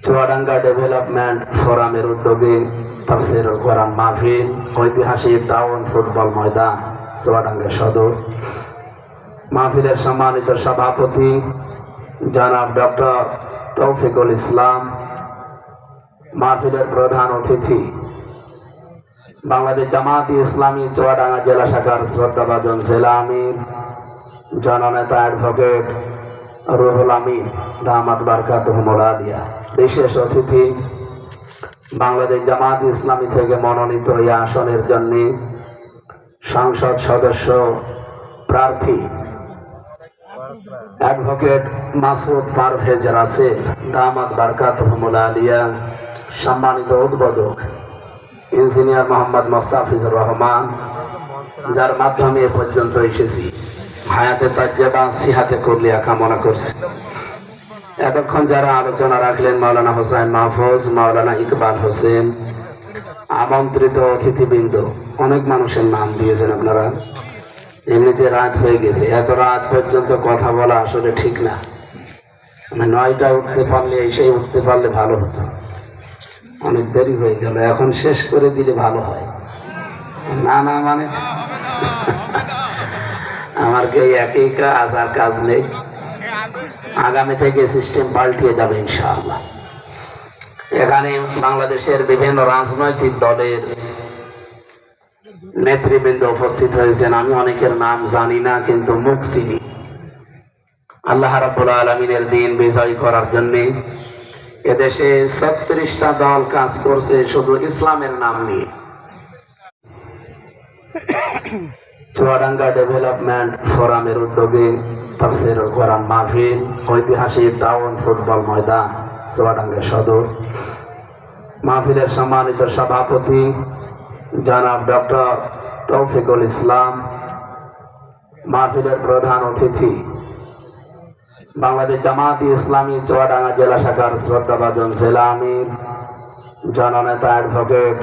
Chuadanga development ফোরামের উদ্যোগে তাফসীরুল কোরআন মাহফিল ঐতিহাসিক টাউন ফুটবল ময়দান চুয়াডাঙ্গা সদর। মাহফিলের সম্মানিত সভাপতি জনাব ডক্টর তৌফিকুল ইসলাম, মাহফিলের প্রধান অতিথি বাংলাদেশ জামায়াতে ইসলামী চুয়াডাঙ্গা জেলা শাখার শ্রদ্ধাভাজন জেলা আমির জননেতা অ্যাডভোকেট রুহুল আমিন দামাত বারকাতুহুমুল আলিয়া, বিশেষ অতিথি বাংলাদেশ জামায়াতে ইসলামী থেকে মনোনীত এই আসনের জন্য সংসদ সদস্য প্রার্থী অ্যাডভোকেট মাসুদ পারভেজ রাসেল দামাত বারকাতুহুমুল আলিয়া, সম্মানিত উদ্বোধক ইঞ্জিনিয়ার মোহাম্মদ মোস্তাফিজুর রহমান, যার মাধ্যমে এ পর্যন্ত এসেছি, হায়াতে তাজ্জাবা সিহাতে কুল্লিয়া কামনা করছি। এতক্ষণ যারা আলোচনা রাখলেন মাওলানা হোসেন মাহফুজ, মাওলানা ইকবাল হোসেন, আমন্ত্রিত অতিথিবৃন্দ, অনেক মানুষের নাম দিয়েছেন আপনারা। এমনিতে রাত হয়ে গেছে, এত রাত পর্যন্ত কথা বলা আসলে ঠিক না। আমি 9টায় উঠতে পারলে, এসেই উঠতে পারলে ভালো হতো। অনেক দেরি হয়ে গেল, এখন শেষ করে দিলে ভালো হয়। না না মানে আমার কি একই কাজ আর কাজ নেই? আগামী থেকে সিস্টেম পাল্টিয়ে যাবে ইনশাআল্লাহ। এখানে বাংলাদেশের বিভিন্ন রাজনৈতিক দলের নেতৃবৃন্দ উপস্থিত হয়েছেন। আমি অনেকের নাম জানি না, কিন্তু মুখ চিনি। আল্লাহ রাব্বুল আলামিনের দিন বিজয় করার জন্য এদেশে 36টা দল কাজ করছে শুধু ইসলামের নাম নিয়ে। চুয়াডাঙ্গা ডেভেলপমেন্ট ফোরামের উদ্যোগে তাফসীরুল কোরআন মাহফিল ঐতিহাসিক টাউন ফুটবল ময়দান চুয়াডাঙ্গা সদর। মাহফিলের সম্মানিত সভাপতি জনাব ডক্টর তৌফিকুল ইসলাম, মাহফিলের প্রধান অতিথি বাংলাদেশ জামায়াতে ইসলামী চুয়াডাঙ্গা জেলা শাখার শ্রদ্ধাভাজন জেলা আমির জননেতা অ্যাডভোকেট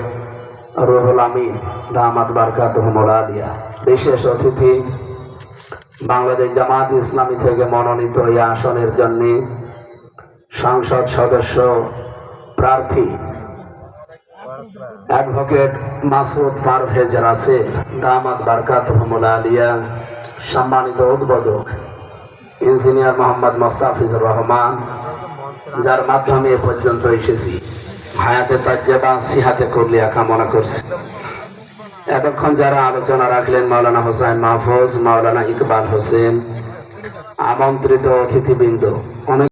রুহুল আমিন দামাত বারকাতুহুমুল আলিয়া, বিশেষ অতিথি বাংলাদেশ জামায়াতে ইসলামী থেকে মনোনীত এই আসনের জন্য সংসদ সদস্য প্রার্থী অ্যাডভোকেট মাসুদ পারভেজ রাসেল দামাত বারকাতুহুমুল আলিয়া, সম্মানিত উদ্বোধক ইঞ্জিনিয়ার মোহাম্মদ মোস্তাফিজুর রহমান, যার মাধ্যমে এ পর্যন্ত এসেছি, হায়াতে তাজ্জাবা সিহাতে কুল্লিয়া কামনা করছি। এতক্ষণ যারা আলোচনা রাখলেন মাওলানা হোসেন মাহফুজ, মাওলানা ইকবাল হোসেন, আমন্ত্রিত অতিথিবৃন্দ, অনেক